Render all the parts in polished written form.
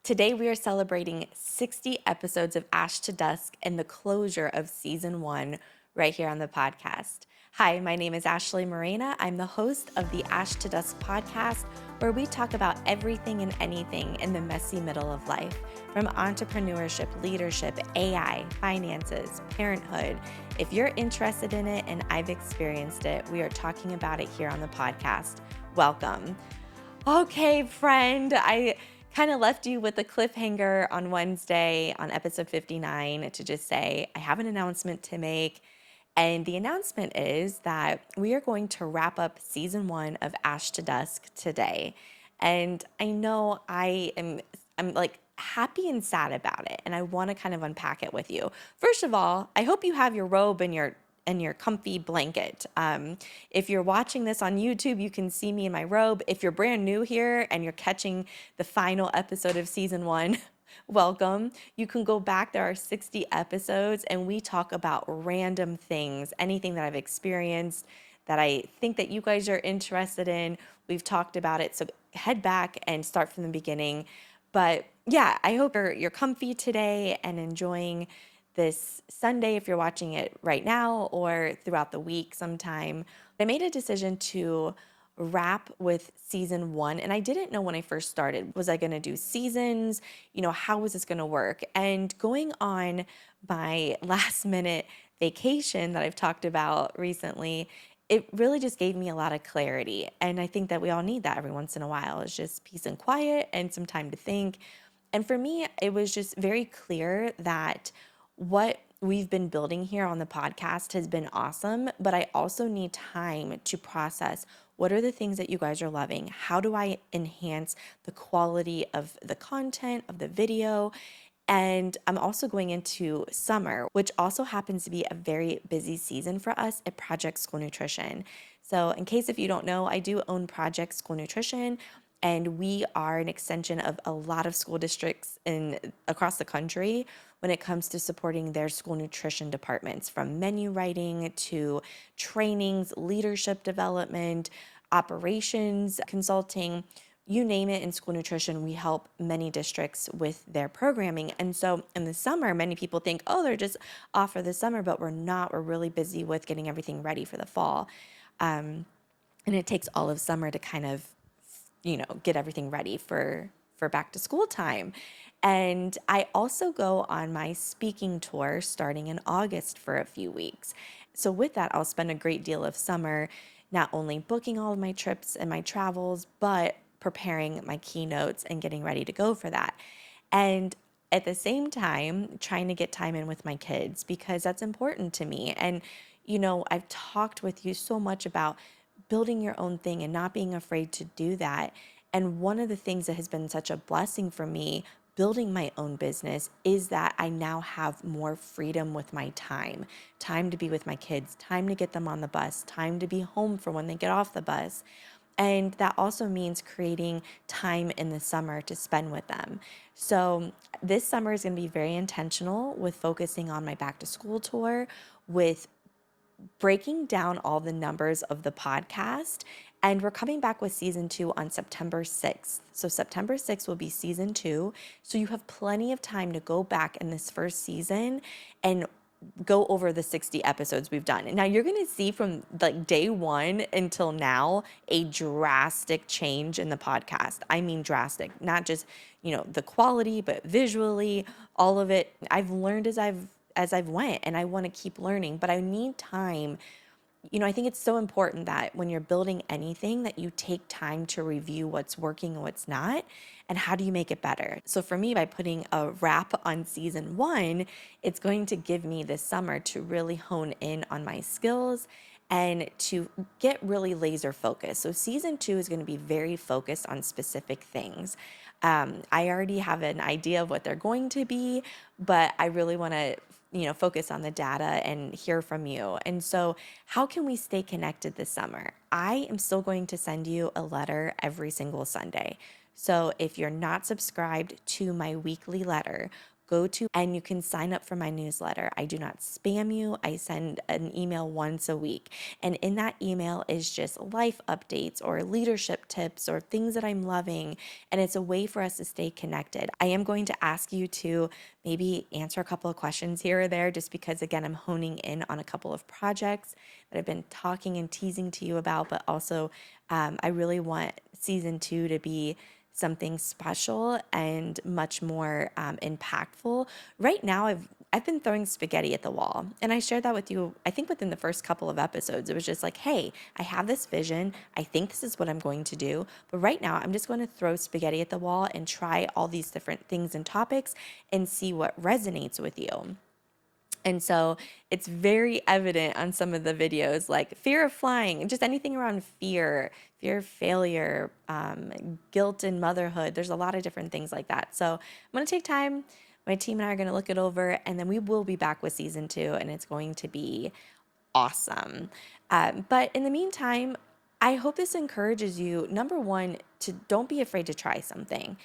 Today, we are celebrating 60 episodes of Ash to Dusk and the closure of season one right here on the podcast. Hi, my name is Ashley Morena. I'm the host of the Ash to Dusk podcast, where we talk about everything and anything in the messy middle of life, from entrepreneurship, leadership, AI, finances, parenthood. If you're interested in it and I've experienced it, we are talking about it here on the podcast. Welcome. Okay, friend, I kind of left you with a cliffhanger on Wednesday on episode 59 to just say I have an announcement to make. And the announcement is that we are going to wrap up season one of Ash to Dusk today. And I know I'm like happy and sad about it. And I want to kind of unpack it with you. First of all, I hope you have your robe and your comfy blanket. If you're watching this on YouTube, you can see me in my robe. If you're brand new here and you're catching the final episode of season one, welcome. You can go back. There are 60 episodes, and we talk about random things, anything that I've experienced that I think that you guys are interested in. We've talked about it. So head back and start from the beginning. But yeah, I hope you're comfy today and enjoying this Sunday if you're watching it right now or throughout the week sometime. I made a decision to wrap with season one, and I didn't know when I first started. Was I going to do seasons? How was this going to work? And going on my last minute vacation that I've talked about recently, it really just gave me a lot of clarity. And I think that we all need that every once in a while. It's just peace and quiet and some time to think. And for me, it was just very clear that what we've been building here on the podcast has been awesome, but I also need time to process what are the things that you guys are loving? How do I enhance the quality of the content, of the video? And I'm also going into summer, which also happens to be a very busy season for us at Project School Nutrition. So in case if you don't know, I do own Project School Nutrition, and we are an extension of a lot of school districts across the country when it comes to supporting their school nutrition departments, from menu writing to trainings, leadership development, operations, consulting, you name it. In school nutrition, we help many districts with their programming. And so in the summer, many people think, oh, they're just off for the summer, but we're not. We're really busy with getting everything ready for the fall. And it takes all of summer to kind of get everything ready for back to school time. And I also go on my speaking tour starting in August for a few weeks. So with that, I'll spend a great deal of summer not only booking all of my trips and my travels, but preparing my keynotes and getting ready to go for that. And at the same time, trying to get time in with my kids, because that's important to me. And, I've talked with you so much about building your own thing and not being afraid to do that. And one of the things that has been such a blessing for me building my own business is that I now have more freedom with my time to be with my kids, time to get them on the bus, time to be home for when they get off the bus. And that also means creating time in the summer to spend with them. So this summer is going to be very intentional with focusing on my back to school tour, with breaking down all the numbers of the podcast. And we're coming back with season two on September 6th. So September 6th will be season two. So you have plenty of time to go back in this first season and go over the 60 episodes we've done. And now you're going to see from like day one until now a drastic change in the podcast. I mean drastic, not just, the quality, but visually, all of it. I've learned as I've went, and I want to keep learning, but I need time. I think it's so important that when you're building anything that you take time to review what's working and what's not, and how do you make it better. So for me, by putting a wrap on season one, it's going to give me this summer to really hone in on my skills and to get really laser focused. So season two is going to be very focused on specific things. I already have an idea of what they're going to be, but I really want to focus on the data and hear from you. And so how can we stay connected this summer? I am still going to send you a letter every single Sunday. So if you're not subscribed to my weekly letter, go-to, and you can sign up for my newsletter. I do not spam you. I send an email once a week. And in that email is just life updates or leadership tips or things that I'm loving. And it's a way for us to stay connected. I am going to ask you to maybe answer a couple of questions here or there, just because, again, I'm honing in on a couple of projects that I've been talking and teasing to you about, but also I really want season 2 to be something special and much more impactful. Right now, I've been throwing spaghetti at the wall, and I shared that with you. I think within the first couple of episodes, it was just like, hey, I have this vision. I think this is what I'm going to do. But right now, I'm just going to throw spaghetti at the wall and try all these different things and topics and see what resonates with you. And so it's very evident on some of the videos, like fear of flying, just anything around fear of failure, guilt in motherhood. There's a lot of different things like that. So I'm going to take time. My team and I are going to look it over, and then we will be back with season 2, and it's going to be awesome. But in the meantime, I hope this encourages you, number one, to don't be afraid to try something.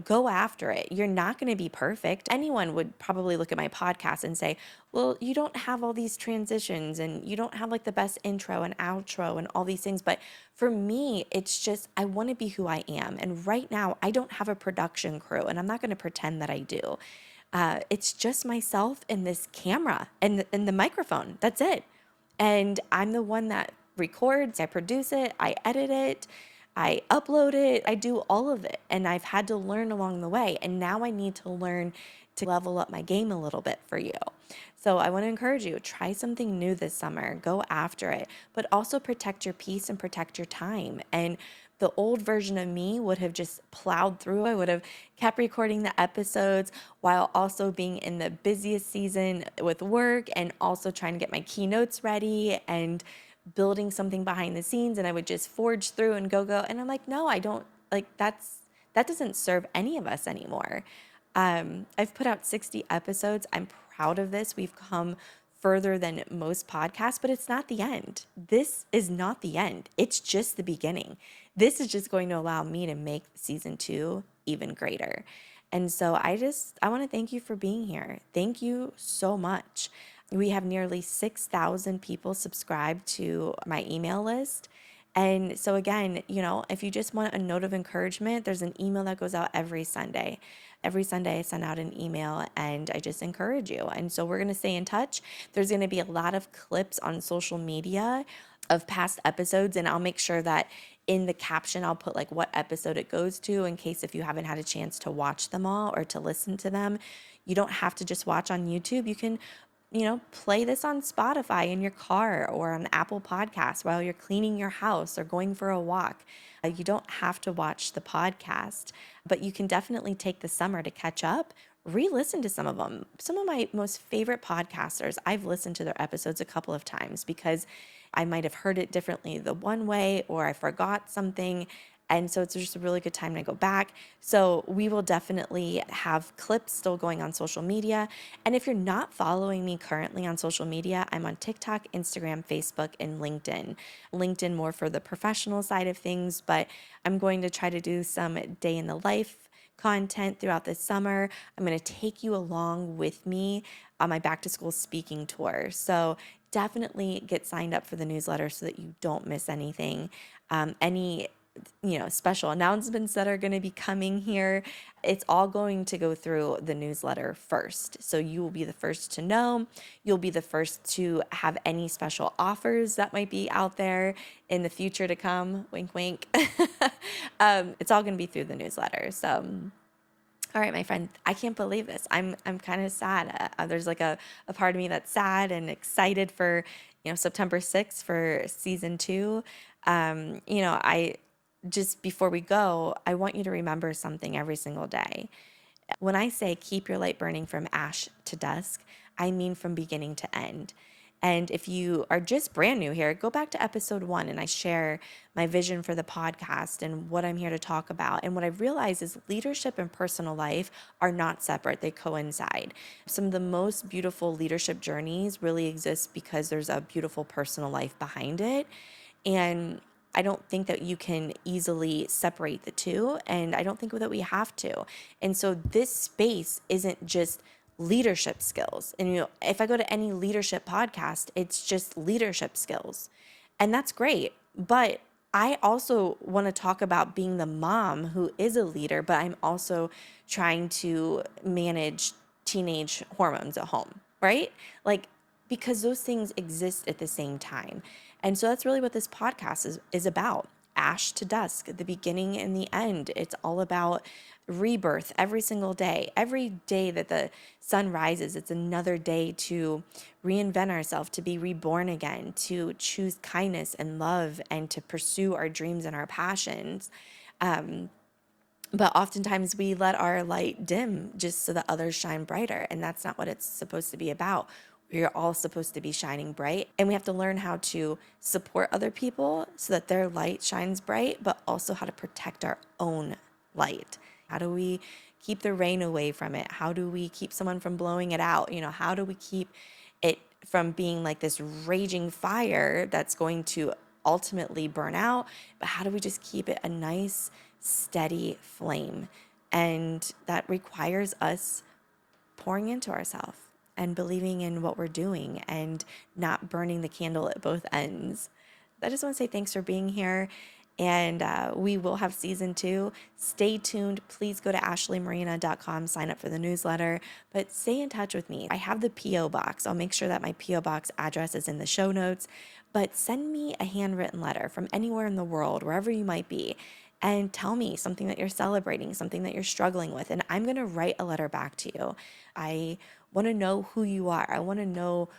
Go after it. You're not going to be perfect. Anyone would probably look at my podcast and say, well, you don't have all these transitions and you don't have like the best intro and outro and all these things. But for me, it's just, I want to be who I am. And right now, I don't have a production crew, and I'm not going to pretend that I do. It's just myself and this camera and the microphone. That's it. And I'm the one that records, I produce it, I edit it, I upload it, I do all of it. And I've had to learn along the way. And now I need to learn to level up my game a little bit for you. So I want to encourage you, try something new this summer, go after it, but also protect your peace and protect your time. And the old version of me would have just plowed through. I would have kept recording the episodes while also being in the busiest season with work and also trying to get my keynotes ready and building something behind the scenes. And I would just forge through and go. And I'm like, no, I don't like that doesn't serve any of us anymore. I've put out 60 episodes. I'm proud of this. We've come further than most podcasts, but it's not the end. This is not the end. It's just the beginning. This is just going to allow me to make season 2 even greater. And so I want to thank you for being here. Thank you so much. We have nearly 6,000 people subscribed to my email list. And so again, if you just want a note of encouragement, there's an email that goes out every Sunday. Every Sunday I send out an email and I just encourage you. And so we're going to stay in touch. There's going to be a lot of clips on social media of past episodes, and I'll make sure that in the caption I'll put like what episode it goes to, in case if you haven't had a chance to watch them all or to listen to them. You don't have to just watch on YouTube. You can play this on Spotify in your car or on Apple Podcasts while you're cleaning your house or going for a walk. You don't have to watch the podcast, but you can definitely take the summer to catch up, re-listen to some of them. Some of my most favorite podcasters, I've listened to their episodes a couple of times because I might have heard it differently the one way, or I forgot something. And so it's just a really good time to go back. So we will definitely have clips still going on social media. And if you're not following me currently on social media, I'm on TikTok, Instagram, Facebook, and LinkedIn. LinkedIn more for the professional side of things, but I'm going to try to do some day in the life content throughout the summer. I'm going to take you along with me on my back to school speaking tour. So definitely get signed up for the newsletter so that you don't miss anything. Any special announcements that are going to be coming here, it's all going to go through the newsletter first. So you will be the first to know. You'll be the first to have any special offers that might be out there in the future to come. Wink, wink. It's all going to be through the newsletter. So all right, my friend, I can't believe this. I'm kind of sad. There's like a part of me that's sad and excited for, September 6th for season 2. I just before we go, I want you to remember something every single day. When I say keep your light burning from ash to dusk, I mean from beginning to end. And if you are just brand new here, go back to episode 1 and I share my vision for the podcast and what I'm here to talk about. And what I've realized is leadership and personal life are not separate, they coincide. Some of the most beautiful leadership journeys really exist because there's a beautiful personal life behind it. And I don't think that you can easily separate the two, and I don't think that we have to. And so this space isn't just leadership skills. And if I go to any leadership podcast, it's just leadership skills. And that's great. But I also want to talk about being the mom who is a leader, but I'm also trying to manage teenage hormones at home, right? Like, because those things exist at the same time. And so that's really what this podcast is about. Ash to dusk, the beginning and the end. It's all about rebirth every single day. Every day that the sun rises, it's another day to reinvent ourselves, to be reborn again, to choose kindness and love, and to pursue our dreams and our passions. But oftentimes we let our light dim just so that others shine brighter. And that's not what it's supposed to be about. We're all supposed to be shining bright. And we have to learn how to support other people so that their light shines bright, but also how to protect our own light. How do we keep the rain away from it? How do we keep someone from blowing it out? How do we keep it from being like this raging fire that's going to ultimately burn out? But how do we just keep it a nice, steady flame? And that requires us pouring into ourselves and believing in what we're doing and not burning the candle at both ends. I just want to say thanks for being here. And we will have season 2. Stay tuned. Please go to ashleymarina.com, sign up for the newsletter, but stay in touch with me. I have the P.O. box. I'll make sure that my P.O. box address is in the show notes, but send me a handwritten letter from anywhere in the world, wherever you might be, and tell me something that you're celebrating, something that you're struggling with, and I'm going to write a letter back to you. I want to know who you are. I want to know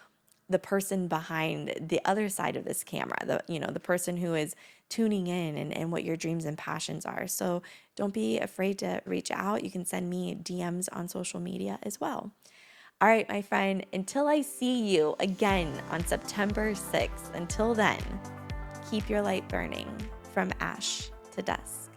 the person behind the other side of this camera, the person who is tuning in, and what your dreams and passions are. So don't be afraid to reach out. You can send me DMs on social media as well. All right, my friend, until I see you again on September 6th, until then, keep your light burning from ash to dusk.